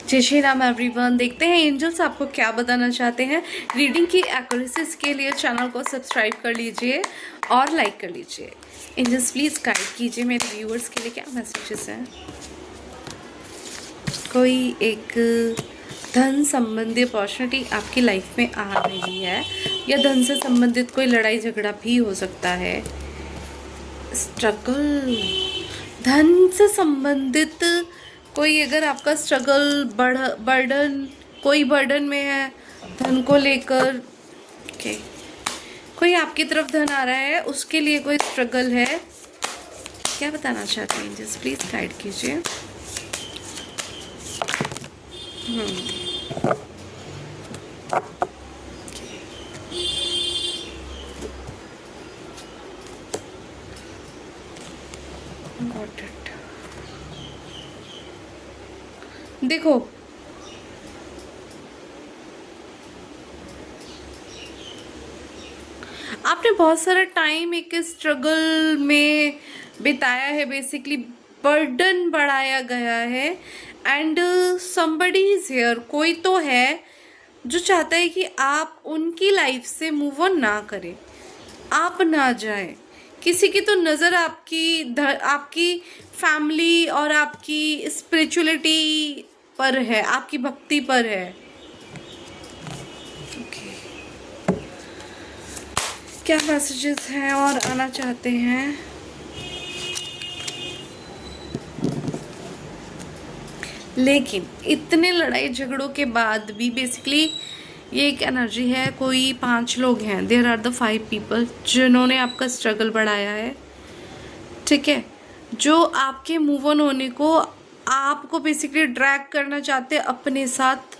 जय श्री राम एवरीवन। देखते हैं एंजल्स आपको क्या बताना चाहते हैं। रीडिंग की एक्यूरेसीज के लिए चैनल को सब्सक्राइब कर लीजिए और लाइक कर लीजिए। एंजल्स प्लीज़ गाइड कीजिए मेरे व्यूअर्स के लिए क्या मैसेजेस हैं। कोई एक धन संबंधी अपॉर्चुनिटी आपकी लाइफ में आ रही है या धन से संबंधित कोई लड़ाई झगड़ा भी हो सकता है। स्ट्रगल, धन से संबंधित कोई अगर आपका स्ट्रगल कोई बर्डन में है धन को लेकर, ओके, कोई आपकी तरफ धन आ रहा है उसके लिए कोई स्ट्रगल है, क्या बताना चाहते हैं जस्ट प्लीज गाइड कीजिए। Got it. देखो, आपने बहुत सारा टाइम एक स्ट्रगल में बिताया है, बेसिकली बर्डन बढ़ाया गया है एंड समबडी इज हियर, कोई तो है जो चाहता है कि आप उनकी लाइफ से मूव ऑन ना करें, आप ना जाए। किसी की तो नज़र आपकी फैमिली और आपकी स्पिरिचुअलिटी पर है, आपकी भक्ति पर है। ओके, क्या मैसेजेस हैं और आना चाहते हैं। लेकिन इतने लड़ाई झगड़ों के बाद भी बेसिकली ये एक एनर्जी है, कोई 5 लोग हैं, देयर आर द 5 पीपल जिन्होंने आपका स्ट्रगल बढ़ाया है, ठीक है, जो आपके मूव ऑन होने को आपको बेसिकली ड्रैग करना चाहते हैं, अपने साथ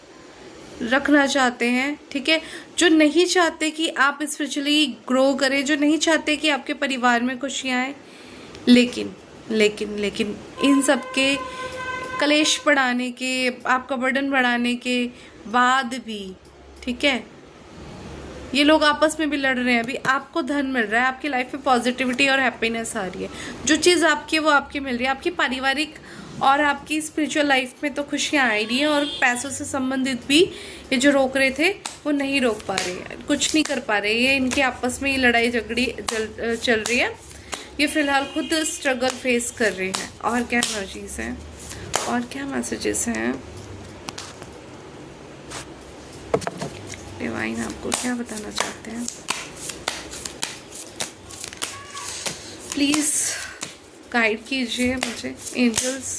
रखना चाहते हैं, ठीक है, जो नहीं चाहते कि आप स्पिरिचुअली ग्रो करें, जो नहीं चाहते कि आपके परिवार में खुशियाँ आए। लेकिन लेकिन लेकिन इन सब के कलेश बढ़ाने के, आपका बर्डन बढ़ाने के बाद भी, ठीक है, ये लोग आपस में भी लड़ रहे हैं, अभी आपको धन मिल रहा है, आपकी लाइफ में पॉजिटिविटी और हैप्पीनेस आ रही है, जो चीज़ आपकी है वो आपकी मिल रही है, आपकी पारिवारिक और आपकी स्पिरिचुअल लाइफ में तो खुशियाँ आ रही हैं, और पैसों से संबंधित भी ये जो रोक रहे थे वो नहीं रोक पा रहे हैं, कुछ नहीं कर पा रहे, ये इनकी आपस में ही लड़ाई झगड़ी चल रही है। ये फिलहाल खुद स्ट्रगल फेस कर रहे हैं। और क्या एनर्जीज हैं और क्या मैसेजेस हैं। डिवाइन आपको क्या बताना चाहते हैं, प्लीज गाइड कीजिए मुझे एंजल्स।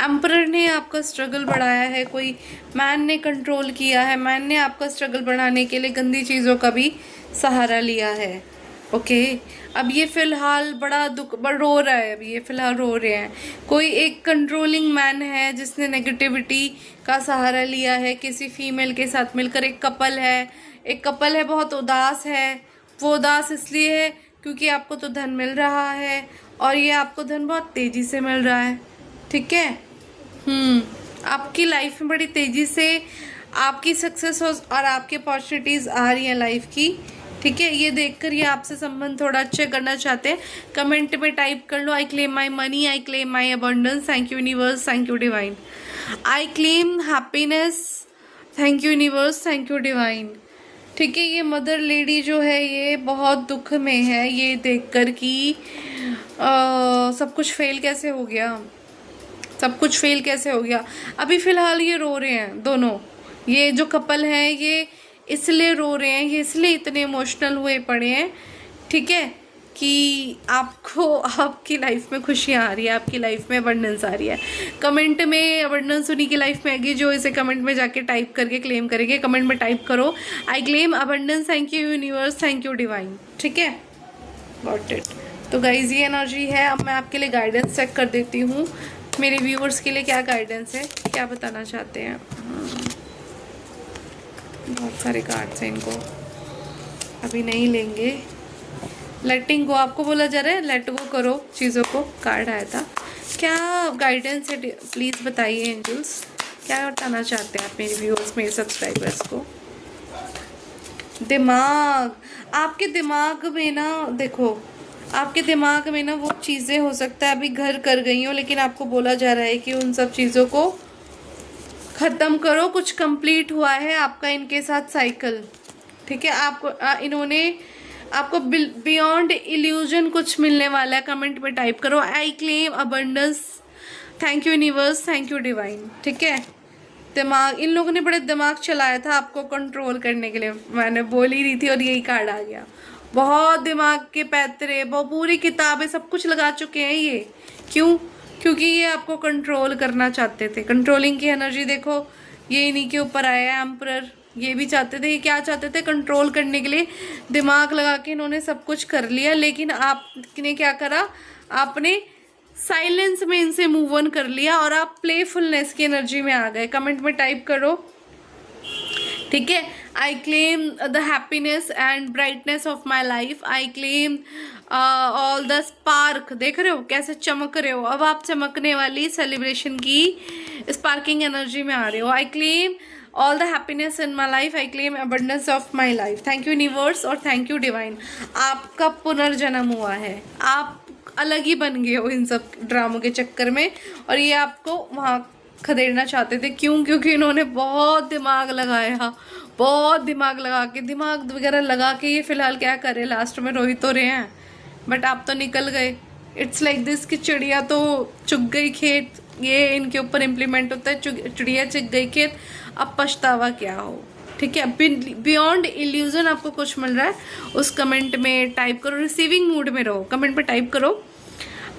एम्परर ने आपका स्ट्रगल बढ़ाया है, कोई मैन ने कंट्रोल किया है, मैन ने आपका स्ट्रगल बढ़ाने के लिए गंदी चीज़ों का भी सहारा लिया है। ओके, अब ये फिलहाल बड़ा रो रहा है, अभी ये फिलहाल रो रहे हैं। कोई एक कंट्रोलिंग मैन है जिसने नेगेटिविटी का सहारा लिया है किसी फीमेल के साथ मिलकर। एक कपल है बहुत उदास है, वो उदास इसलिए है क्योंकि आपको तो धन मिल रहा है और ये आपको धन बहुत तेज़ी से मिल रहा है, ठीक है। आपकी लाइफ में बड़ी तेज़ी से आपकी सक्सेस और आपकी अपॉर्चुनिटीज़ आ रही हैं लाइफ की, ठीक है। ये देखकर ये आपसे संबंध थोड़ा अच्छे करना चाहते हैं। कमेंट में टाइप कर लो, I claim my money, I claim my abundance, thank you universe, thank you divine. I claim happiness, thank you universe, thank you divine, ठीक है। ये मदर लेडी जो है ये बहुत दुख में है, ये देखकर कि सब कुछ फेल कैसे हो गया, सब कुछ फेल कैसे हो गया। अभी फ़िलहाल ये रो रहे हैं दोनों, ये जो कपल हैं ये इसलिए रो रहे हैं, ये इसलिए इतने इमोशनल हुए पड़े हैं, ठीक है, कि आपको आपकी लाइफ में खुशियाँ आ रही है, आपकी लाइफ में अबंडेंस आ रही है। कमेंट में अबंडेंस उन्हीं की लाइफ में आएगी जो इसे कमेंट में जाके टाइप करके क्लेम करेंगे। कमेंट में टाइप करो, I claim abundance, thank you universe, thank you divine, ठीक है। Got it. तो गाइज ये एनर्जी है। अब मैं आपके लिए गाइडेंस चेक कर देती हूँ, मेरे व्यूअर्स के लिए क्या गाइडेंस है, क्या बताना चाहते हैं। बहुत सारे कार्ड्स हैं, इनको अभी नहीं लेंगे। लेटिंग गो आपको बोला जा रहा है, लेट गो करो चीज़ों को, कार्ड आया था। क्या गाइडेंस है प्लीज़ बताइए एंजल्स, क्या बताना चाहते हैं आप मेरे व्यूअर्स, मेरे सब्सक्राइबर्स को। दिमाग, आपके दिमाग में ना देखो आपके दिमाग में ना वो चीज़ें हो सकता है अभी घर कर गई हो, लेकिन आपको बोला जा रहा है कि उन सब चीज़ों को ख़त्म करो, कुछ कंप्लीट हुआ है आपका इनके साथ साइकिल। ठीक है, आपको इन्होंने आपको बियॉन्ड इल्यूजन कुछ मिलने वाला है। कमेंट में टाइप करो I claim abundance, thank you universe, thank you divine. ठीक है, दिमाग इन लोगों ने बड़े दिमाग चलाया था आपको कंट्रोल करने के लिए, मैंने बोल ही रही थी और यही कार्ड आ गया। बहुत दिमाग के पैतरे, बहुत पूरी किताबें सब कुछ लगा चुके हैं ये। क्यों? क्योंकि ये आपको कंट्रोल करना चाहते थे। कंट्रोलिंग की एनर्जी देखो, ये इन्हीं के ऊपर आया है एम्परर। ये भी चाहते थे, ये क्या चाहते थे? कंट्रोल करने के लिए दिमाग लगा के इन्होंने सब कुछ कर लिया, लेकिन आपने क्या करा? आपने साइलेंस में इनसे मूव ऑन कर लिया और आप प्लेफुलनेस की एनर्जी में आ गए। कमेंट में टाइप करो, ठीक है, I claim the happiness and brightness of my life, I claim all the spark. देख रहे हो कैसे चमक रहे हो? अब आप चमकने वाली सेलिब्रेशन की स्पार्किंग एनर्जी में आ रहे हो। I claim all the happiness in my life, I claim abundance of my life, thank you universe और थैंक यू डिवाइन। आपका पुनर्जन्म हुआ है, आप अलग ही बन गए हो इन सब ड्रामों के चक्कर में, और ये आपको वहाँ खदेड़ना चाहते थे। क्यों? क्योंकि इन्होंने बहुत दिमाग लगाया, बहुत दिमाग लगा के, दिमाग वगैरह लगा के ये फिलहाल क्या करे, लास्ट में रो ही तो रहे हैं, बट आप तो निकल गए। इट्स लाइक दिस कि चिड़िया तो चुग गई खेत, ये इनके ऊपर इम्प्लीमेंट होता है, चिड़िया चुग गई खेत, अब पछतावा क्या हो। ठीक है, बियॉन्ड इल्यूजन आपको कुछ मिल रहा है, उस कमेंट में टाइप करो। रिसीविंग मूड में रहो, कमेंट में टाइप करो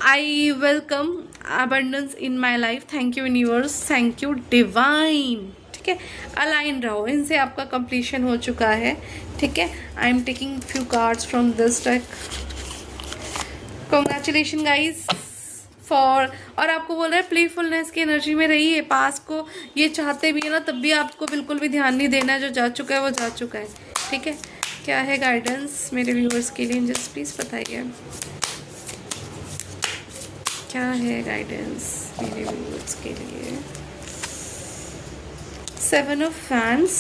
I welcome abundance in my life, thank you universe, thank you divine. ठीक है, अलाइन रहो, इनसे आपका कंप्लीशन हो चुका है। ठीक है, I am taking few cards from this deck. Congratulation guys for, और आपको बोल रहा है प्लेफुलनेस की एनर्जी में रहिए। पास को ये चाहते भी है ना, तब भी आपको बिल्कुल भी ध्यान नहीं देना है, जो जा चुका है वो जा चुका है। ठीक है, क्या है गाइडेंस मेरे व्यूअर्स के लिए, जस्ट प्लीज़ बताइए क्या है गाइडेंस मेरे व्यूअर्स के लिए। 7 of Wands,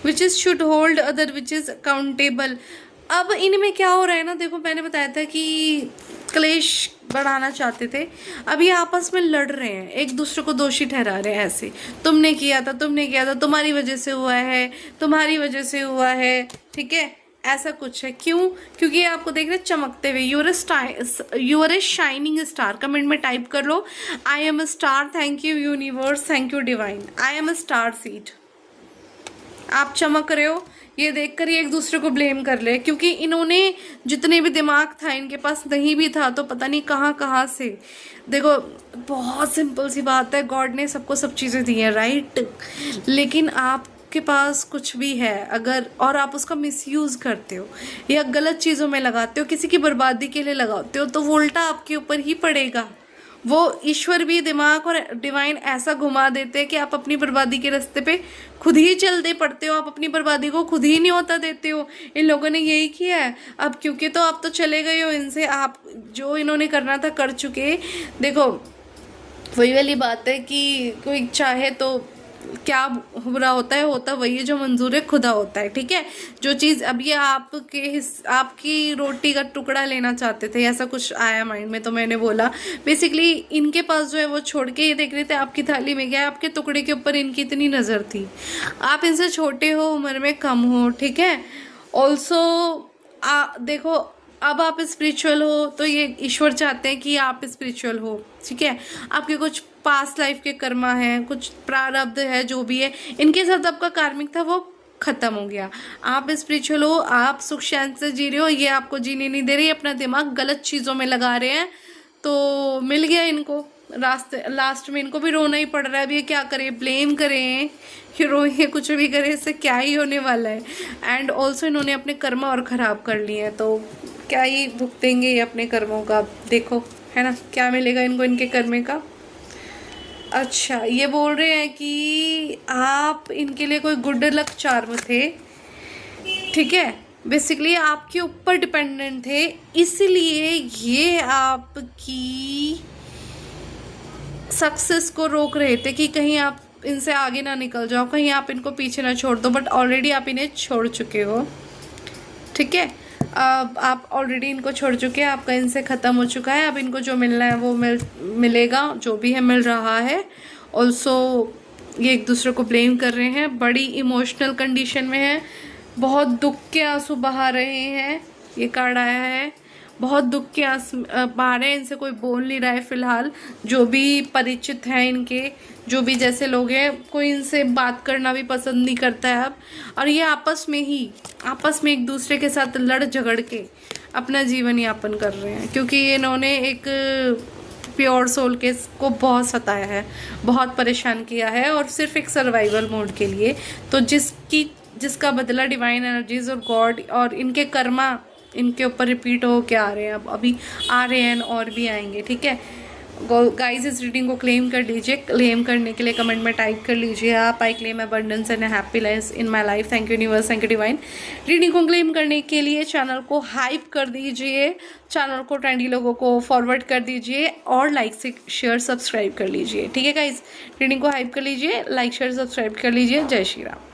which is should hold other which is accountable. अब इनमें क्या हो रहा है ना, देखो मैंने बताया था कि क्लेश बढ़ाना चाहते थे, अब ये आपस में लड़ रहे हैं, एक दूसरे को दोषी ठहरा रहे हैं। ऐसे तुमने किया था, तुमने किया था, तुम्हारी वजह से हुआ है, तुम्हारी वजह से हुआ है। ठीक है, ऐसा कुछ है। क्यों? क्योंकि आपको देख रहे चमकते हुए, you are a shining star. Comment में टाइप कर लो I am a star, thank you universe, thank you divine, I am a star seed. आप चमक रहे हो, ये देखकर ये एक दूसरे को ब्लेम कर ले, क्योंकि इन्होंने जितने भी दिमाग था इनके पास नहीं भी था, तो पता नहीं कहाँ कहाँ से। देखो बहुत सिंपल सी बात है, गॉड ने सबको सब चीज़ें दी हैं, राइट, लेकिन आपके पास कुछ भी है अगर, और आप उसका मिसयूज़ करते हो या गलत चीज़ों में लगाते हो, किसी की बर्बादी के लिए लगाते हो, तो वो उल्टा आपके ऊपर ही पड़ेगा। वो ईश्वर भी, दिमाग और डिवाइन ऐसा घुमा देते हैं कि आप अपनी बर्बादी के रास्ते पे खुद ही चलते पड़ते हो, आप अपनी बर्बादी को खुद ही नहीं होता देते हो। इन लोगों ने यही किया है। अब क्योंकि तो आप तो चले गए हो इनसे, आप जो इन्होंने करना था कर चुके। देखो वही वाली बात है कि कोई चाहे तो क्या बुरा होता है, होता वही है जो मंजूर है खुदा होता है। ठीक है, जो चीज़ अब ये आपकी रोटी का टुकड़ा लेना चाहते थे, ऐसा कुछ आया माइंड में, तो मैंने बोला बेसिकली इनके पास जो है वो छोड़ के ये देख रहे थे आपकी थाली में क्या है, आपके टुकड़े के ऊपर इनकी इतनी नज़र थी। आप इनसे छोटे हो, उम्र में कम हो। ठीक है, ऑल्सो देखो अब आप स्पिरिचुअल हो, तो ये ईश्वर चाहते हैं कि आप स्पिरिचुअल हो। ठीक है, आपके कुछ पास्ट लाइफ के कर्मा हैं, कुछ प्रारब्ध है, जो भी है इनके साथ आपका कार्मिक था वो खत्म हो गया। आप स्पिरिचुअल हो, आप सुख शांति से जी रहे हो, ये आपको जीने नहीं दे रही, अपना दिमाग गलत चीज़ों में लगा रहे हैं, तो मिल गया इनको रास्ते। लास्ट में इनको भी रोना ही पड़ रहा है। अब ये क्या करें, ब्लेम करें कि रोए, कुछ भी करें, इससे क्या ही होने वाला है। एंड ऑल्सो इन्होंने अपने कर्म और ख़राब कर लिए हैं, तो क्या ही भुगतेंगे ये अपने कर्मों का। देखो है ना क्या मिलेगा इनको इनके कर्मे का। अच्छा, ये बोल रहे हैं कि आप इनके लिए कोई गुड लक चार्म थे। ठीक है, बेसिकली आपके ऊपर डिपेंडेंट थे, इसलिए ये आपकी सक्सेस को रोक रहे थे कि कहीं आप इनसे आगे ना निकल जाओ, कहीं आप इनको पीछे ना छोड़ दो, बट ऑलरेडी आप इन्हें छोड़ चुके हो। ठीक है, अब आप ऑलरेडी इनको छोड़ चुके हैं, आपका इनसे ख़त्म हो चुका है। अब इनको जो मिलना है वो मिलेगा, जो भी है मिल रहा है। ऑल्सो ये एक दूसरे को ब्लेम कर रहे हैं, बड़ी इमोशनल कंडीशन में है, बहुत दुख के आंसू बहा रहे हैं। ये कार्ड आया है, बहुत दुख के आंसू बहा रहे हैं, इनसे कोई बोल नहीं रहा है फिलहाल। जो भी परिचित हैं इनके, जो भी जैसे लोग हैं, कोई इनसे बात करना भी पसंद नहीं करता है अब। और ये आपस में एक दूसरे के साथ लड़ झगड़ के अपना जीवन यापन कर रहे हैं, क्योंकि इन्होंने एक प्योर सोल के को बहुत सताया है, बहुत परेशान किया है, और सिर्फ एक सर्वाइवल मोड के लिए। तो जिसका बदला डिवाइन एनर्जीज और गॉड और इनके कर्मा इनके ऊपर रिपीट हो के आ रहे हैं। अब अभी आ रहे हैं और भी आएंगे, ठीक है गाइस। इस रीडिंग को क्लेम कर लीजिए। क्लेम करने के लिए कमेंट में टाइप कर लीजिए आप, I claim abundance and happy life in my life. Thank you universe, thank you divine. Reading को क्लेम करने के लिए चैनल को हाइप कर दीजिए, चैनल को ट्रेंडी लोगों को फॉरवर्ड कर दीजिए, और लाइक से शेयर सब्सक्राइब कर लीजिए, ठीक है गाइस। रीडिंग को हाइप कर लीजिए, लाइक शेयर सब्सक्राइब कर लीजिए। जय श्री राम।